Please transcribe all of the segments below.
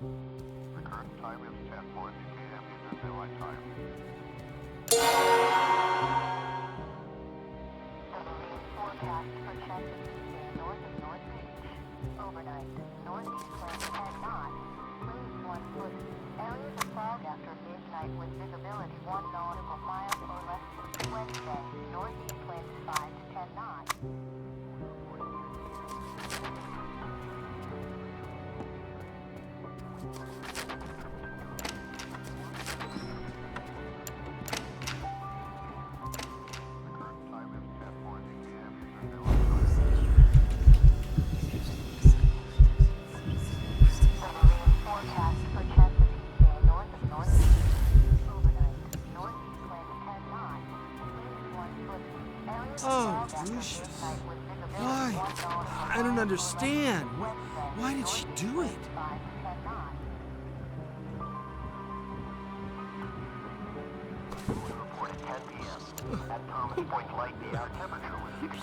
The current time is 10:40 p.m. Eastern Daylight Time. The marine forecast for Chesapeake Bay north of North Beach. Overnight, northeast winds 10 knots, winds 1 foot. Areas of fog after midnight with visibility 1 nautical mile or less. Wednesday, northeast winds 5 to 10 knots. Oh, Lucius. Why? I don't understand. Why did she do it?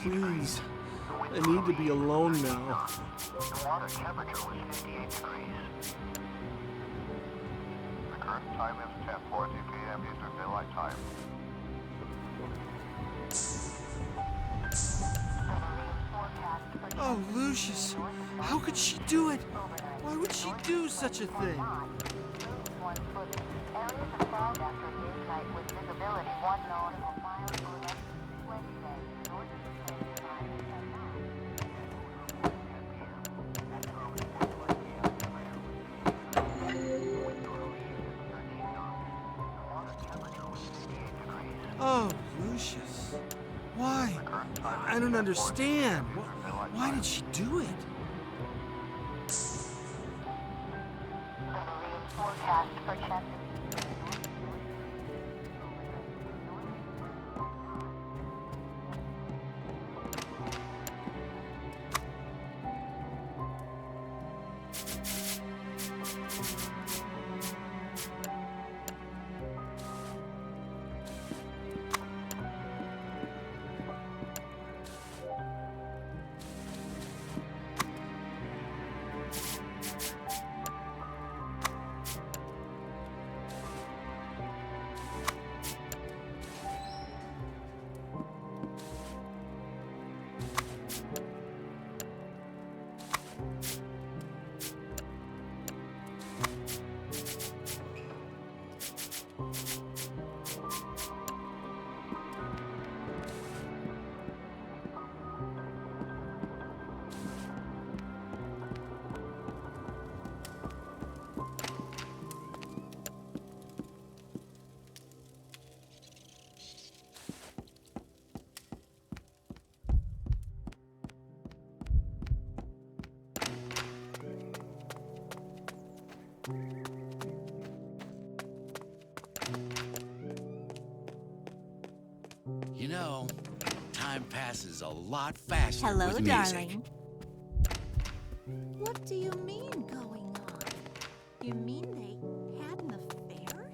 Please. I need to be alone now. The water temperature was 58 degrees. The current time is 10:40 p.m. Eastern Daylight Time. Oh, Lucius. How could she do it? Why would she do such a thing? Oh, Lucius. Why? I don't understand. Why did she do it? The marine forecast for Chesapeake. You know, time passes a lot faster Hello, with music. darling. What do you mean going on? You mean they had an affair?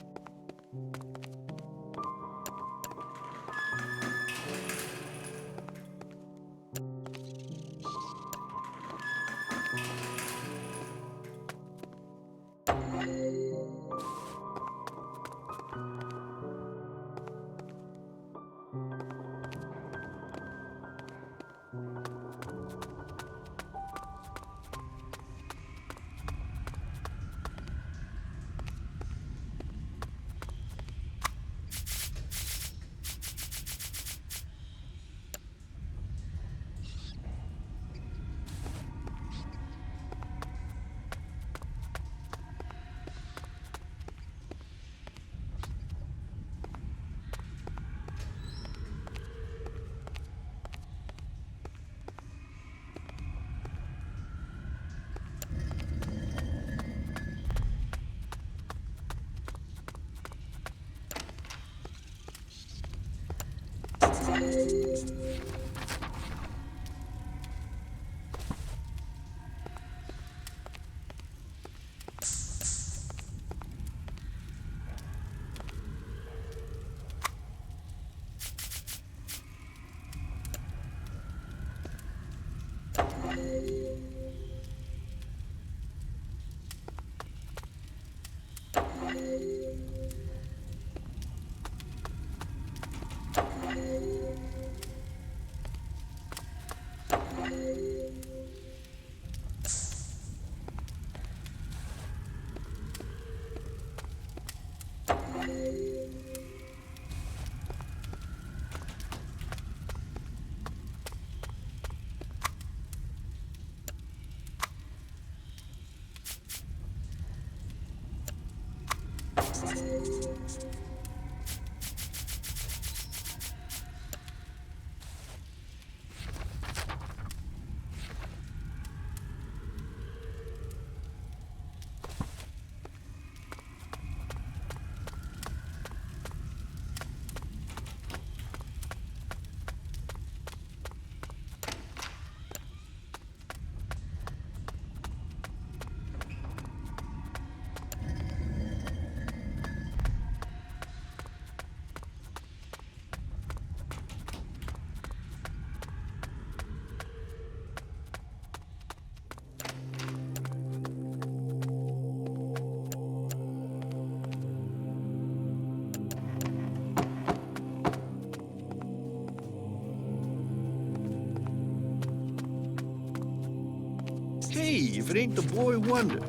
if it ain't the boy wonder.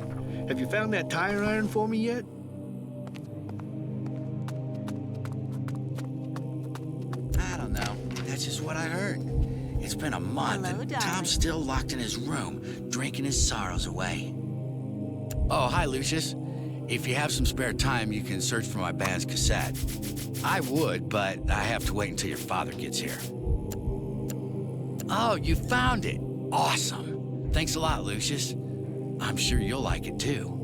Have you found that tire iron for me yet? I don't know. That's just what I heard. It's been a month, Hello, and darling. Tom's still locked in his room, drinking his sorrows away. Oh, hi, Lucius. If you have some spare time, you can search for my band's cassette. I would, but I have to wait until your father gets here. Oh, you found it. Awesome. Thanks a lot, Lucius. I'm sure you'll like it, too.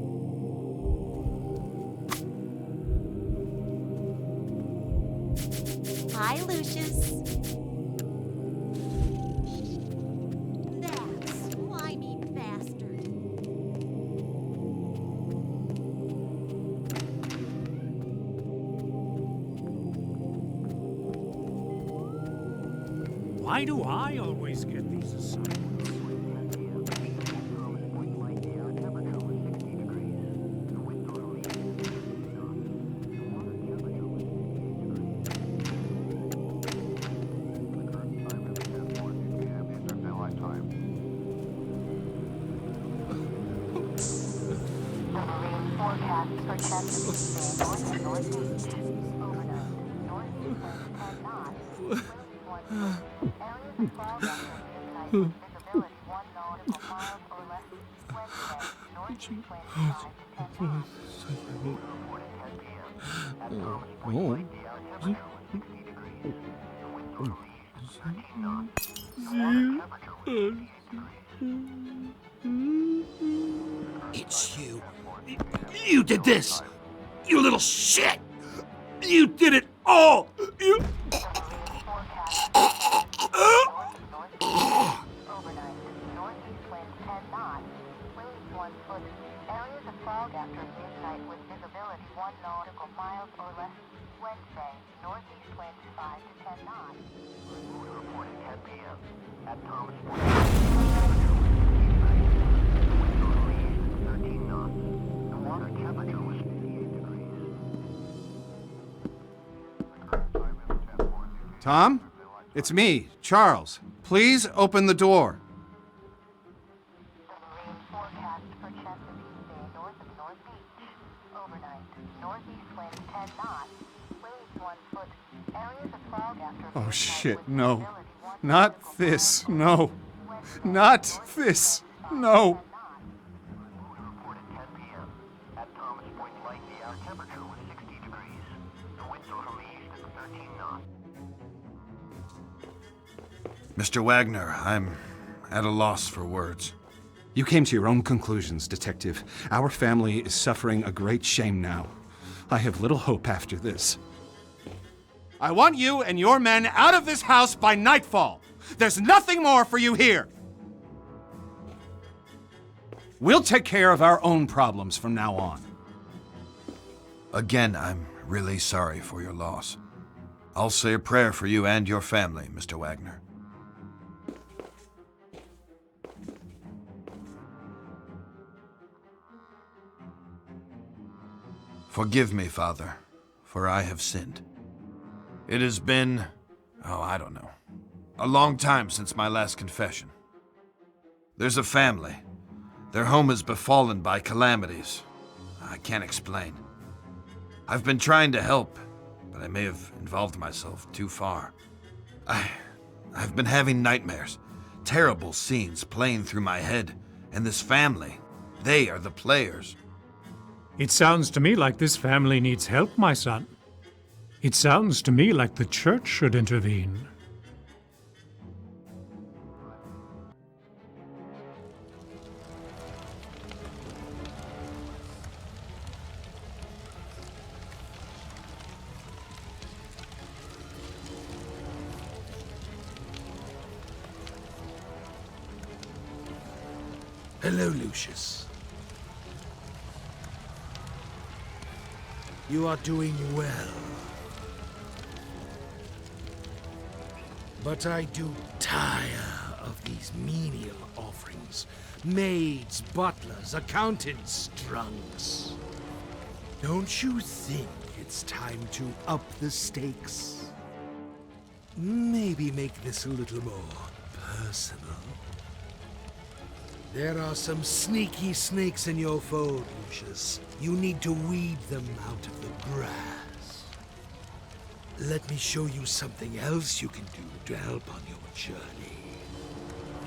Hi, Lucius. That slimy bastard. Why do I always get these assignments? The marine forecast for Chesapeake Bay north and northeast. Overnight, northeast winds 10 knots. Winds 1 foot. Areas of fog after midnight with visibility 1 nautical miles or less. Wednesday, northeast winds 5 to 10 knots. It's you. You did this! You little shit! You did it all! You... Overnight, northeast winds 10 knots. Winds 1 foot. Areas of fog after midnight with visibility 1 nautical miles or less. Wednesday, northeast winds 5 to 10 knots. Report at 10 p.m. At Thomas Point. The wind 13 knots. The water temperature was 58 degrees. Time is 10:40. Tom? It's me, Charles. Please open the door. The marine forecast for Chesapeake Bay north of North Beach. Overnight, northeast winds 10 knots. Winds 1 foot. Areas of fog after Oh midnight shit, with no. visibility 1 Not nautical this, miles. no. Wednesday, Not northeast this, winds 5 to no. 10 knots. Report at 10 p.m. At Thomas Point Light, the air temperature was 60 degrees. The winds were from the east at 13 knots. Mr. Wagner, I'm at a loss for words. You came to your own conclusions, Detective. Our family is suffering a great shame now. I have little hope after this. I want you and your men out of this house by nightfall. There's nothing more for you here. We'll take care of our own problems from now on. Again, I'm really sorry for your loss. I'll say a prayer for you and your family, Mr. Wagner. Forgive me, Father, for I have sinned. It has been, I don't know, a long time since my last confession. There's a family. Their home is befallen by calamities. I can't explain. I've been trying to help, but I may have involved myself too far. I've been having nightmares, terrible scenes playing through my head, and this family, they are the players. It sounds to me like this family needs help, my son. It sounds to me like the church should intervene. Hello, Lucius. You are doing well. But I do tire of these menial offerings. Maids, butlers, accountants, drunks. Don't you think it's time to up the stakes? Maybe make this a little more personal. There are some sneaky snakes in your fold, Lucius. You need to weed them out of the grass. Let me show you something else you can do to help on your journey.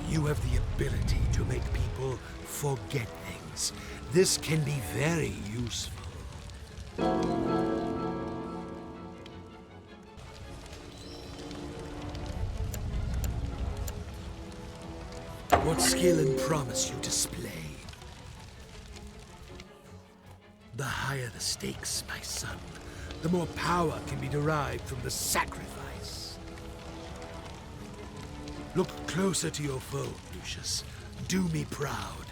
You have the ability to make people forget things. This can be very useful. What skill and promise you display? The higher the stakes, my son, the more power can be derived from the sacrifice. Look closer to your foe, Lucius. Do me proud.